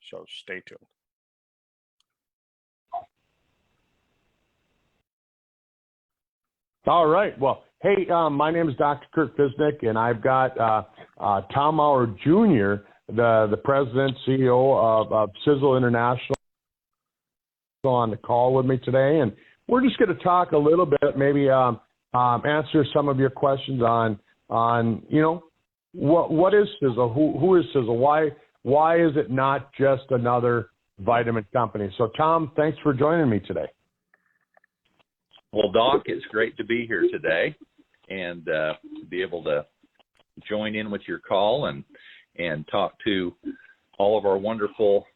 So stay tuned. All right. Well, hey, my name is Dr. Kurt Fisnick, and I've got Tom Mower Jr., the president, CEO of Sizzle International, on the call with me today. And we're just going to talk a little bit, maybe answer some of your questions on what is Sizzle? Who is Sizzle? Why is it not just another vitamin company? So, Tom, thanks for joining me today. Well, Doc, it's great to be here today and be able to join in with your call and talk to all of our wonderful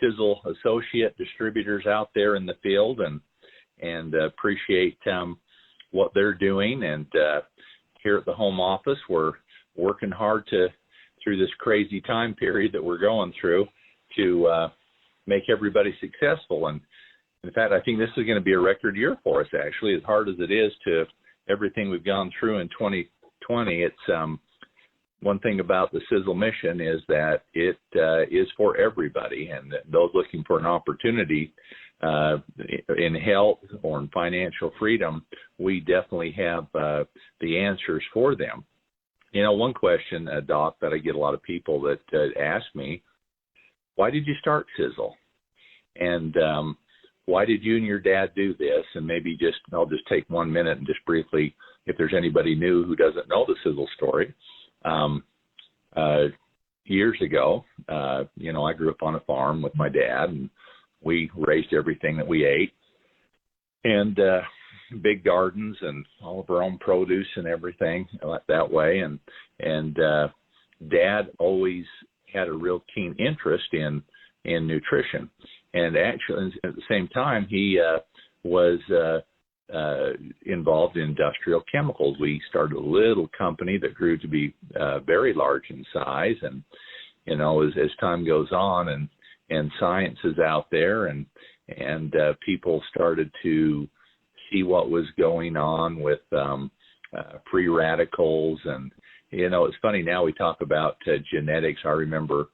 Sizzle associate distributors out there in the field and appreciate what they're doing. And here at the home office, we're working hard through this crazy time period that we're going through to make everybody successful. And in fact, I think this is going to be a record year for us, actually, as hard as it is to everything we've gone through in 2020. It's one thing about the Sizzle mission is that it is for everybody, and those looking for an opportunity in health or in financial freedom, we definitely have the answers for them. One question, Doc, that I get a lot of people that ask me, why did you start Sizzle? And why did you and your dad do this? And maybe I'll just take 1 minute and just briefly, if there's anybody new who doesn't know the Sizzle story. Years ago, I grew up on a farm with my dad, and we raised everything that we ate, and big gardens and all of our own produce and everything that way. And Dad always had a real keen interest in nutrition. And actually, at the same time, he was involved in industrial chemicals. We started a little company that grew to be very large in size. And, as time goes on and science is out there and people started to see what was going on with free radicals. And, it's funny now we talk about genetics. I remember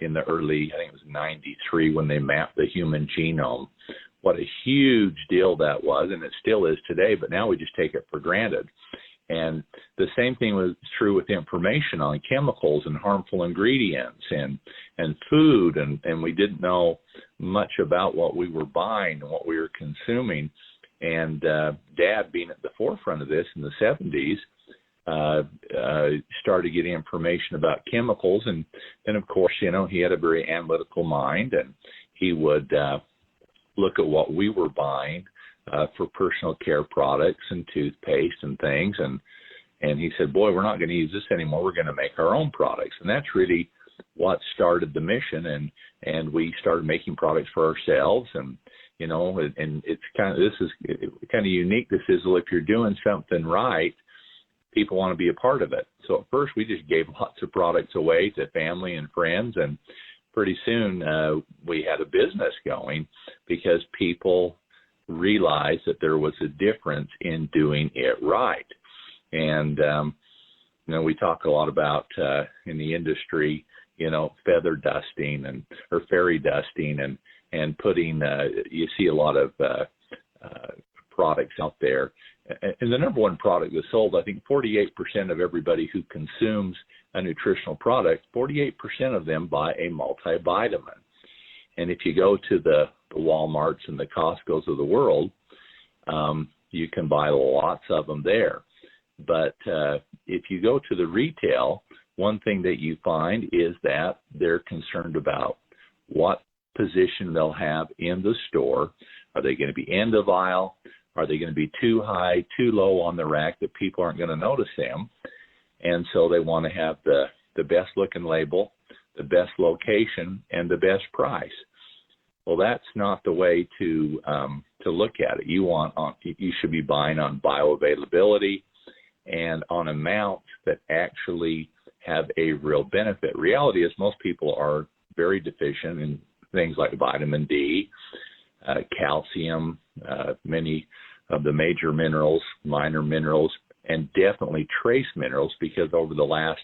in the early, I think it was 93, when they mapped the human genome. What a huge deal that was, and it still is today, but now we just take it for granted. And the same thing was true with information on chemicals and harmful ingredients and food, and we didn't know much about what we were buying and what we were consuming. And Dad, being at the forefront of this in the 70s, started getting information about chemicals, and of course, he had a very analytical mind, and he would look at what we were buying for personal care products and toothpaste and things, and he said, boy, we're not going to use this anymore, we're going to make our own products. And that's really what started the mission, and we started making products for ourselves. And and this is kind of unique to Sizzle. If you're doing something right, people want to be a part of it. So at first we just gave lots of products away to family and friends, and pretty soon we had a business going because people realized that there was a difference in doing it right. And we talk a lot about in the industry, feather dusting or fairy dusting and putting you see a lot of products out there. And the number one product that's sold, I think 48% of everybody who consumes a nutritional product, 48% of them buy a multivitamin. And if you go to the Walmarts and the Costcos of the world, you can buy lots of them there. But if you go to the retail, one thing that you find is that they're concerned about what position they'll have in the store. Are they going to be end of aisle? Are they going to be too high, too low on the rack that people aren't going to notice them? And so they want to have the best looking label, the best location, and the best price. Well, that's not the way to look at it. You should be buying on bioavailability and on amounts that actually have a real benefit. Reality is most people are very deficient in things like vitamin D, calcium, many of the major minerals, minor minerals, and definitely trace minerals, because over the last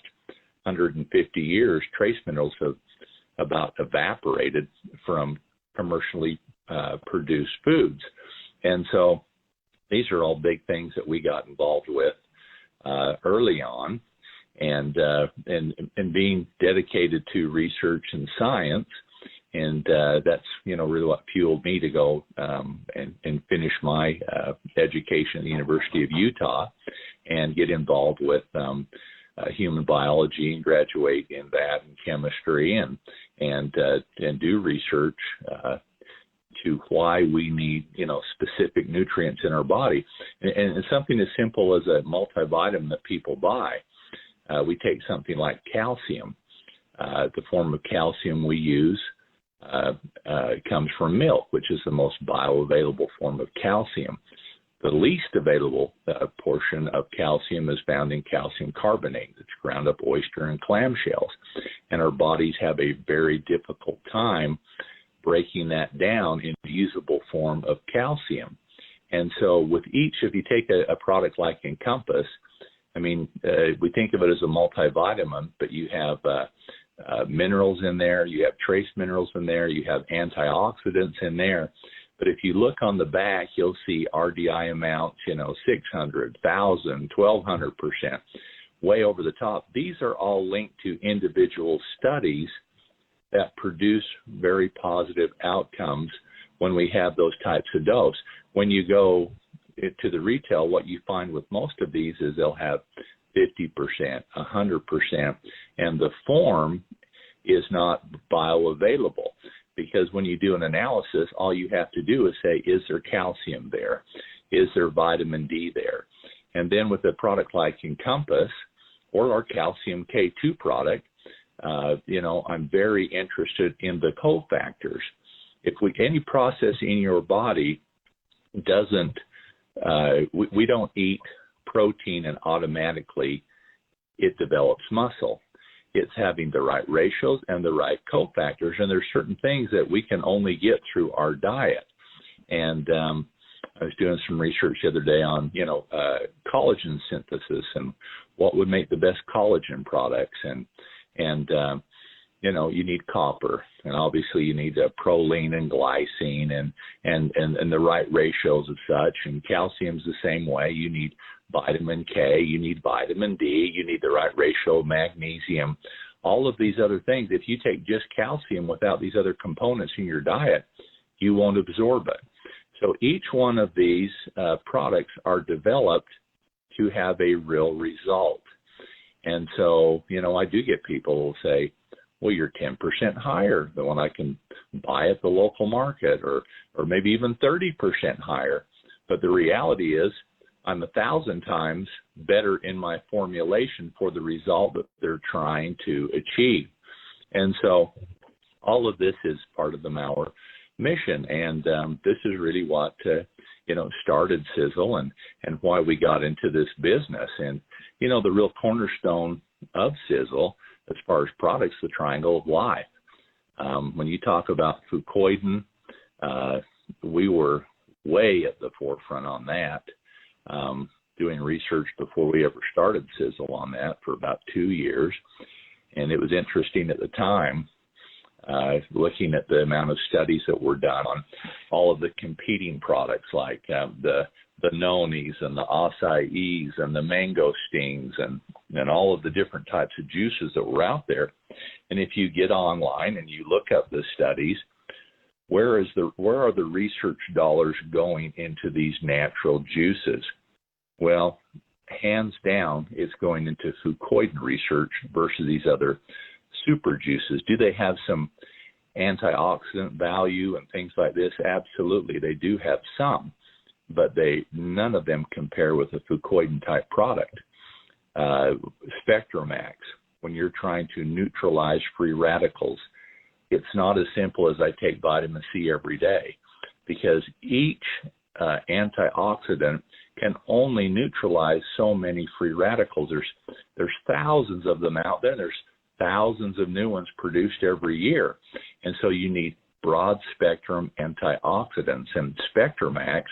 150 years, trace minerals have about evaporated from commercially produced foods. And so these are all big things that we got involved with early on, and being dedicated to research and science. And that's, really what fueled me to go and finish my education at the University of Utah and get involved with human biology and graduate in that and chemistry and do research to why we need, specific nutrients in our body. And something as simple as a multivitamin that people buy. We take something like calcium. The form of calcium we use comes from milk, which is the most bioavailable form of calcium. The least available portion of calcium is found in calcium carbonate. It's ground up oyster and clamshells. And our bodies have a very difficult time breaking that down into usable form of calcium. And so with each, if you take a product like Encompass, we think of it as a multivitamin, but you have minerals in there, you have trace minerals in there, you have antioxidants in there. But if you look on the back, you'll see RDI amounts, 600, 1,000, 1,200%, way over the top. These are all linked to individual studies that produce very positive outcomes when we have those types of dose. When you go to the retail, what you find with most of these is they'll have 50%, 100%, and the form is not bioavailable, because when you do an analysis, all you have to do is say, is there calcium there? Is there vitamin D there? And then with a product like Encompass or our calcium K2 product, I'm very interested in the cofactors. If any process in your body doesn't, we don't eat protein and automatically it develops muscle. It's having the right ratios and the right cofactors, and there's certain things that we can only get through our diet. And I was doing some research the other day on, collagen synthesis and what would make the best collagen products. And you need copper, and obviously you need proline and glycine and the right ratios of such. And calcium's the same way. You need vitamin K, you need vitamin D, you need the right ratio of magnesium, all of these other things. If you take just calcium without these other components in your diet, you won't absorb it. So each one of these products are developed to have a real result. And so, I do get people who will say, well, you're 10% higher than what I can buy at the local market, or maybe even 30% higher. But the reality is I'm 1,000 times better in my formulation for the result that they're trying to achieve. And so all of this is part of the Mower mission. And this is really what, started Sizzle and why we got into this business. And, the real cornerstone of Sizzle, as far as products, the triangle of life. When you talk about fucoidan, we were way at the forefront on that, doing research before we ever started Sizzle on that for about 2 years. And it was interesting at the time, looking at the amount of studies that were done on all of the competing products like the nonis and the acais and the mangosteens and all of the different types of juices that were out there. And if you get online and you look up the studies, where are the research dollars going into these natural juices? Well, hands down, it's going into fucoidan research versus these other super juices. Do they have some antioxidant value and things like this? Absolutely, they do have some, but none of them compare with a fucoidan type product. Spectromax, when you're trying to neutralize free radicals, it's not as simple as I take vitamin C every day, because each antioxidant can only neutralize so many free radicals. There's thousands of them out there. There's thousands of new ones produced every year. And so you need broad spectrum antioxidants, and Spectromax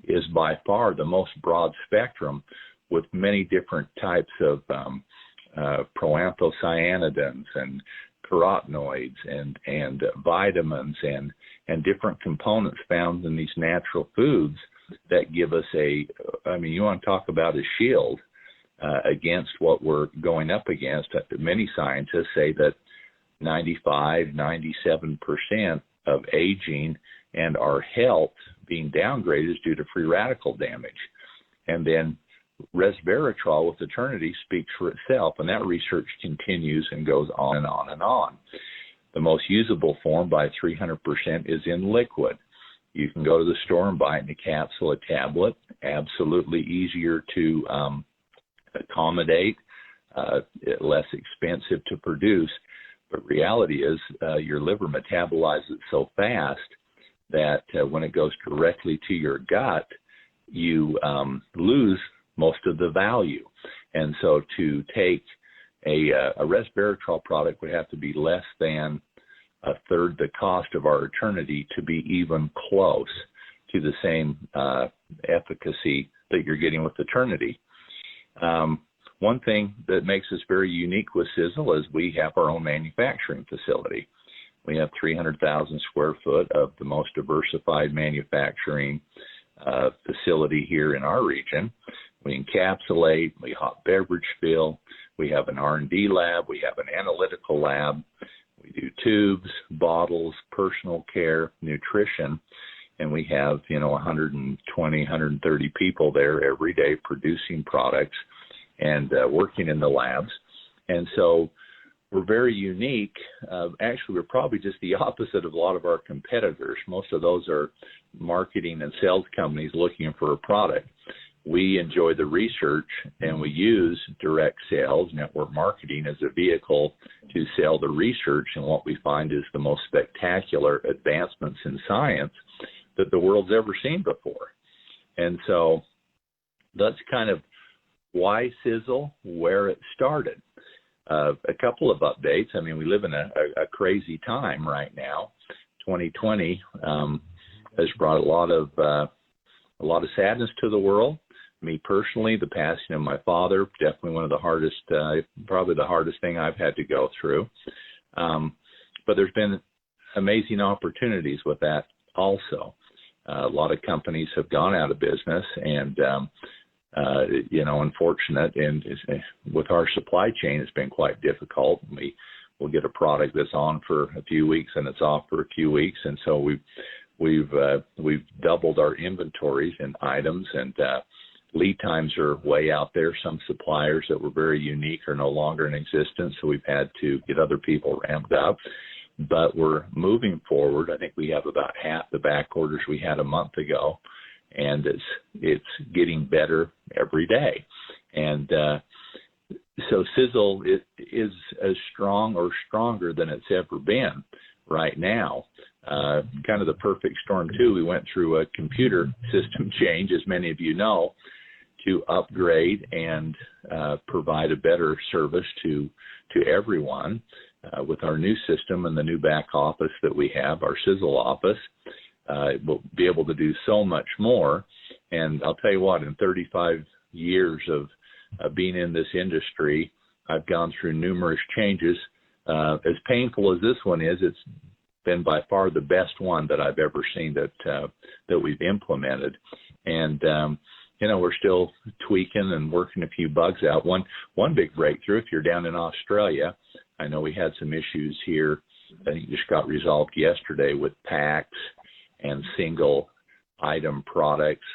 is by far the most broad spectrum, with many different types of proanthocyanidins and carotenoids and vitamins and different components found in these natural foods that give us you want to talk about a shield against what we're going up against. Many scientists say that 97% of aging and our health being downgraded is due to free radical damage. And then resveratrol with Eternity speaks for itself, and that research continues and goes on and on and on. The most usable form by 300% is in liquid. You can go to the store and buy it in a capsule, a tablet. Absolutely easier to accommodate, less expensive to produce. But reality is your liver metabolizes it so fast that when it goes directly to your gut, you lose most of the value. And so to take a resveratrol product would have to be less than a third the cost of our Eternity to be even close to the same efficacy that you're getting with Eternity. One thing that makes us very unique with Sizzle is we have our own manufacturing facility. We have 300,000 square foot of the most diversified manufacturing facility here in our region. We encapsulate, we hot beverage fill, we have an R&D lab, we have an analytical lab, we do tubes, bottles, personal care, nutrition, and we have 120, 130 people there every day producing products and working in the labs. And so we're very unique. Actually, we're probably just the opposite of a lot of our competitors. Most of those are marketing and sales companies looking for a product. We enjoy the research, and we use direct sales, network marketing, as a vehicle to sell the research and what we find is the most spectacular advancements in science that the world's ever seen before. And so that's kind of why Sizzle, where it started. A couple of updates. I mean, we live in a crazy time right now. 2020 has brought a lot of sadness to the world. Me personally, the passing of my father, definitely one of the hardest, probably the hardest thing I've had to go through. But there's been amazing opportunities with that also. A lot of companies have gone out of business, and unfortunate. And with our supply chain, it's been quite difficult. We'll get a product that's on for a few weeks and it's off for a few weeks, and so we've doubled our inventories and items, and lead times are way out there. Some suppliers that were very unique are no longer in existence, so we've had to get other people ramped up. But we're moving forward. I think we have about half the back orders we had a month ago, and it's getting better every day. And so Sizzle is as strong or stronger than it's ever been right now. Kind of the perfect storm, too. We went through a computer system change, as many of you know, to upgrade and provide a better service to everyone with our new system and the new back office that we have, our Sizzle office. We'll be able to do so much more. And I'll tell you what, in 35 years of being in this industry, I've gone through numerous changes. As painful as this one is, it's been by far the best one that I've ever seen that we've implemented. And we're still tweaking and working a few bugs out. One big breakthrough, if you're down in Australia, I know we had some issues here. I think just got resolved yesterday with packs and single item products.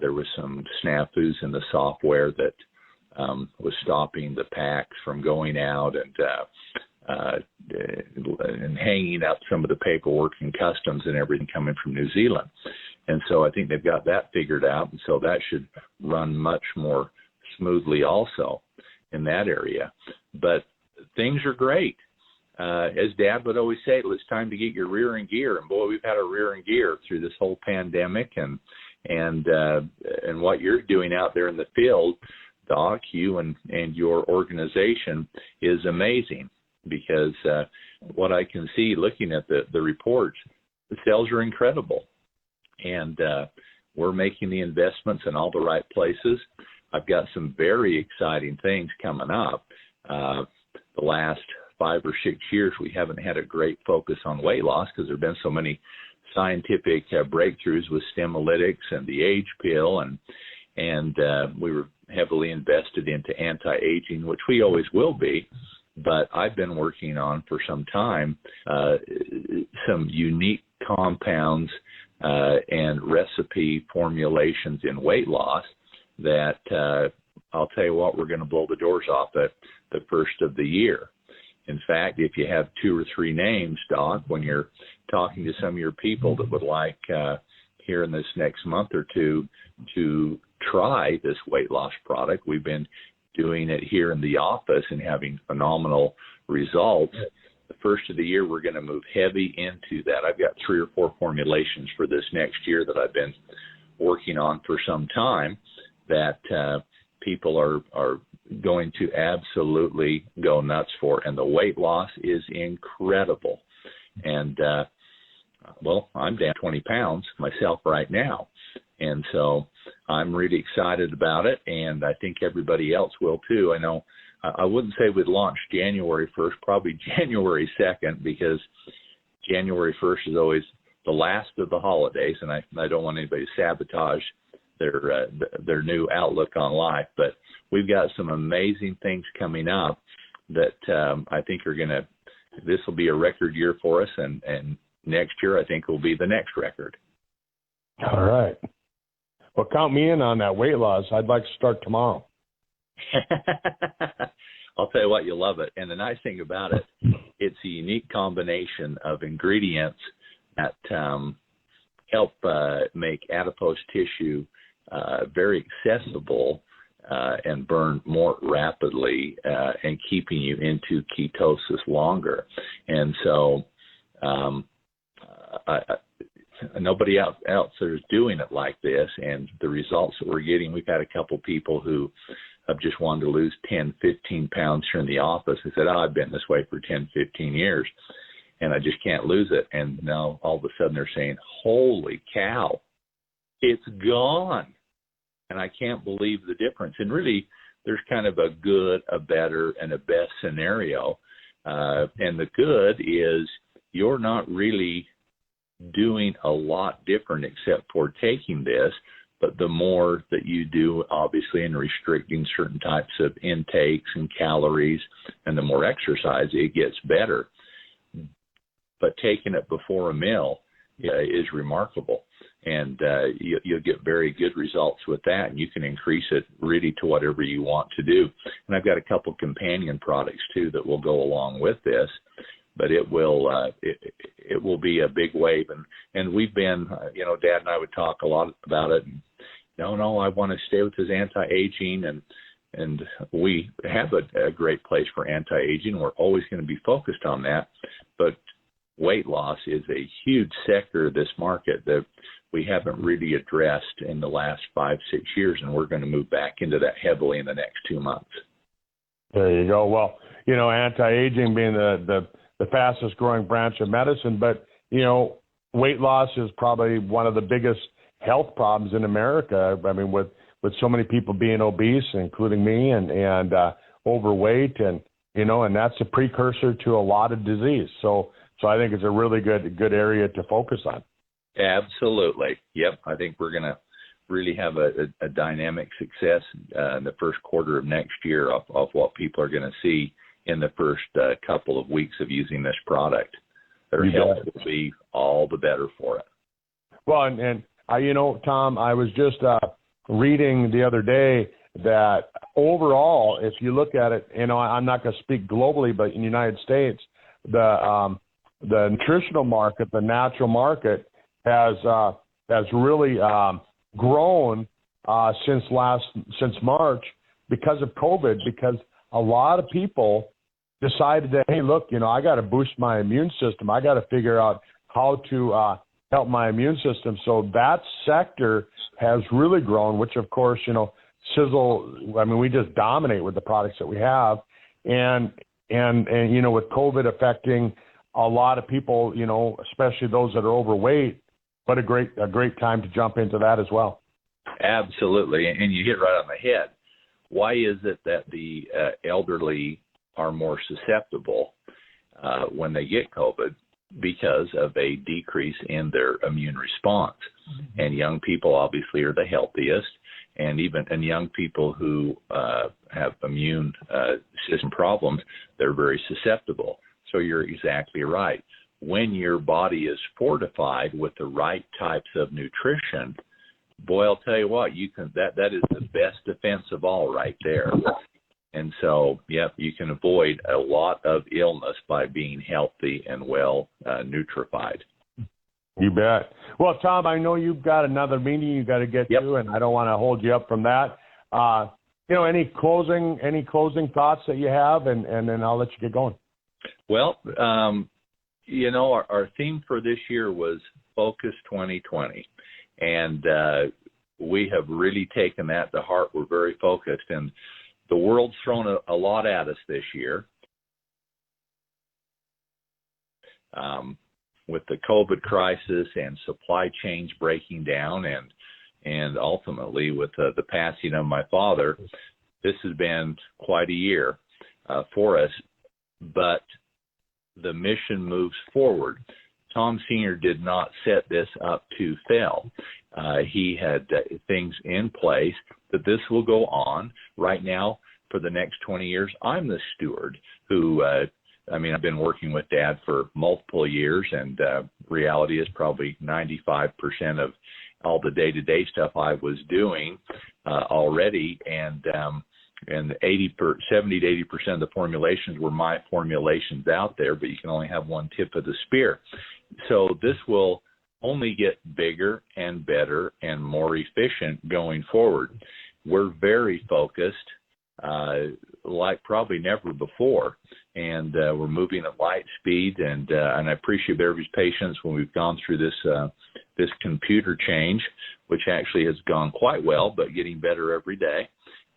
There was some snafus in the software that was stopping the packs from going out and hanging up some of the paperwork and customs and everything coming from New Zealand. And so I think they've got that figured out, and so that should run much more smoothly also in that area. But things are great. As Dad would always say, it's time to get your rear in gear. And boy, we've had our rear in gear through this whole pandemic, and what you're doing out there in the field, Doc, you and your organization is amazing, because what I can see looking at the reports, the sales are incredible, and we're making the investments in all the right places. I've got some very exciting things coming up. The last 5 or 6 years, we haven't had a great focus on weight loss because there have been so many scientific breakthroughs with Stemmolytics and the age pill, and we were heavily invested into anti-aging, which we always will be. But I've been working on for some time some unique compounds and recipe formulations in weight loss that I'll tell you what, we're going to blow the doors off at the first of the year. In fact, if you have 2 or 3 names, Doc, when you're talking to some of your people that would like here in this next month or two to try this weight loss product, we've been doing it here in the office and having phenomenal results. The first of the year, we're going to move heavy into that. I've got 3 or 4 formulations for this next year that I've been working on for some time that people are going to absolutely go nuts for. And the weight loss is incredible. And, well, I'm down 20 pounds myself right now. And so I'm really excited about it, and I think everybody else will too. I know I wouldn't say we'd launch January 1st, probably January 2nd, because January 1st is always the last of the holidays, and I don't want anybody to sabotage their new outlook on life. But we've got some amazing things coming up that I think this will be a record year for us, and next year I think will be the next record. All right. Well, count me in on that weight loss. I'd like to start tomorrow. I'll tell you what, you'll love it. And the nice thing about it, it's a unique combination of ingredients that help make adipose tissue very accessible and burn more rapidly and keeping you into ketosis longer. And so nobody else is doing it like this, and the results that we're getting, we've had a couple people who have just wanted to lose 10, 15 pounds here in the office. They said, I've been this way for 10, 15 years, and I just can't lose it. And now all of a sudden they're saying, holy cow, it's gone. And I can't believe the difference. And really, there's kind of a good, a better, and a best scenario. And the good is you're not really doing a lot different except for taking this, but the more that you do, obviously, in restricting certain types of intakes and calories, and the more exercise, it gets better. But taking it before a meal is remarkable, and you'll get very good results with that, and you can increase it really to whatever you want to do. And I've got a couple companion products, too, that will go along with this. But it will be a big wave, and we've been, Dad and I would talk a lot about it. And, no, I want to stay with his anti-aging, and we have a great place for anti-aging. We're always going to be focused on that, but weight loss is a huge sector of this market that we haven't really addressed in the last 5-6 years, and we're going to move back into that heavily in the next 2 months. There you go. Well, anti-aging being the fastest growing branch of medicine, but weight loss is probably one of the biggest health problems in America. I mean, with so many people being obese, including me, and overweight, and that's a precursor to a lot of disease. So I think it's a really good area to focus on. Absolutely. Yep. I think we're going to really have a dynamic success in the first quarter of next year of what people are going to see in the first couple of weeks of using this product. Their health will be all the better for it. Well, and Tom, I was just reading the other day that overall, if you look at it, I'm not going to speak globally, but in the United States, the nutritional market, the natural market, has really grown since March because of COVID, because a lot of people decided that, hey, look, I got to boost my immune system. I got to figure out how to help my immune system. So that sector has really grown, which, of course, Sizzle, I mean, we just dominate with the products that we have. And with COVID affecting a lot of people, especially those that are overweight, what a great time to jump into that as well. Absolutely. And you hit right on the head. Why is it that the elderly are more susceptible? when they get COVID because of a decrease in their immune response. Mm-hmm. And young people obviously are the healthiest, and young people who have immune system problems, they're very susceptible. So you're exactly right. When your body is fortified with the right types of nutrition, boy, I'll tell you what, that is the best defense of all right there. And so, yep, you can avoid a lot of illness by being healthy and well nutrified. You bet. Well, Tom, I know you've got another meeting you got to get to, and I don't want to hold you up from that. Any closing thoughts that you have, and then I'll let you get going. Well, our theme for this year was Focus 2020, and we have really taken that to heart. We're very focused, and the world's thrown a lot at us this year. With the COVID crisis and supply chains breaking down, and ultimately with the passing of my father, this has been quite a year for us. But the mission moves forward. Tom Sr. did not set this up to fail. He had things in place that this will go on. Right now, for the next 20 years, I'm the steward who, I've been working with Dad for multiple years, and reality is probably 95% of all the day-to-day stuff I was doing already, and 70 to 80% of the formulations were my formulations out there, but you can only have one tip of the spear. So this will only get bigger and better and more efficient going forward. We're very focused, like probably never before, and we're moving at light speed, and I appreciate everybody's patience when we've gone through this computer change, which actually has gone quite well, but getting better every day.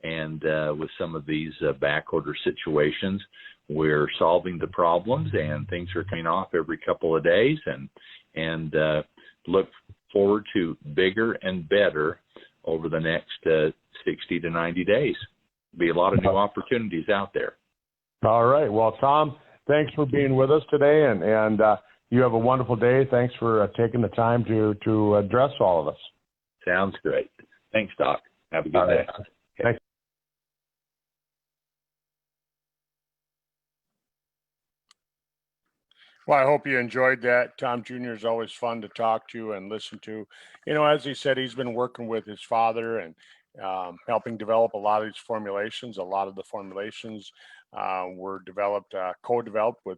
And with some of these back order situations, we're solving the problems, and things are coming off every couple of days, and look forward to bigger and better over the next 60 to 90 days. Be a lot of new opportunities out there. All right. Well, Tom, thanks for being with us today, and you have a wonderful day. Thanks for taking the time to address all of us. Sounds great. Thanks, Doc. Have a good day. Okay. Thanks. Well, I hope you enjoyed that. Tom Jr. is always fun to talk to and listen to. As he said, he's been working with his father and helping develop a lot of these formulations. A lot of the formulations were developed, co-developed with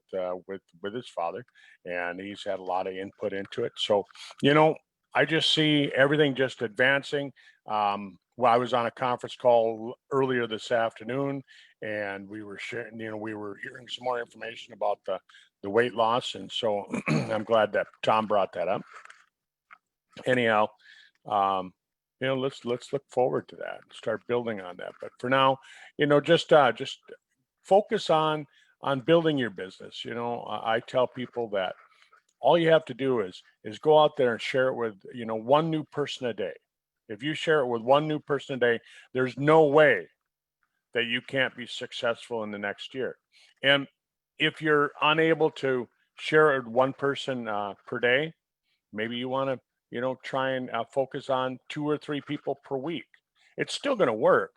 his father, and he's had a lot of input into it. So, I just see everything just advancing. I was on a conference call earlier this afternoon, and we were sharing, we were hearing some more information about the weight loss, and so I'm glad that Tom brought that up. Anyhow, let's look forward to that and start building on that. But for now, just focus on building your business. I tell people that all you have to do is go out there and share it with one new person a day. If you share it with one new person a day, there's no way that you can't be successful in the next year. And if you're unable to share it with one person per day, maybe you want to try and focus on 2 or 3 people per week. It's still going to work.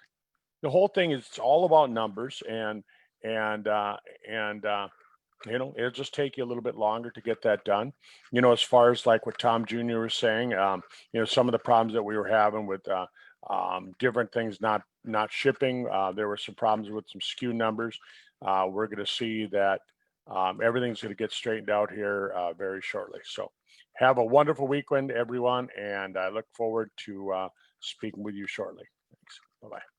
The whole thing is it's all about numbers, and it'll just take you a little bit longer to get that done. As far as like what Tom Jr. was saying, some of the problems that we were having with different things not shipping, there were some problems with some SKU numbers. We're going to see that everything's going to get straightened out here very shortly. So have a wonderful weekend, everyone, and I look forward to speaking with you shortly. Thanks. Bye-bye.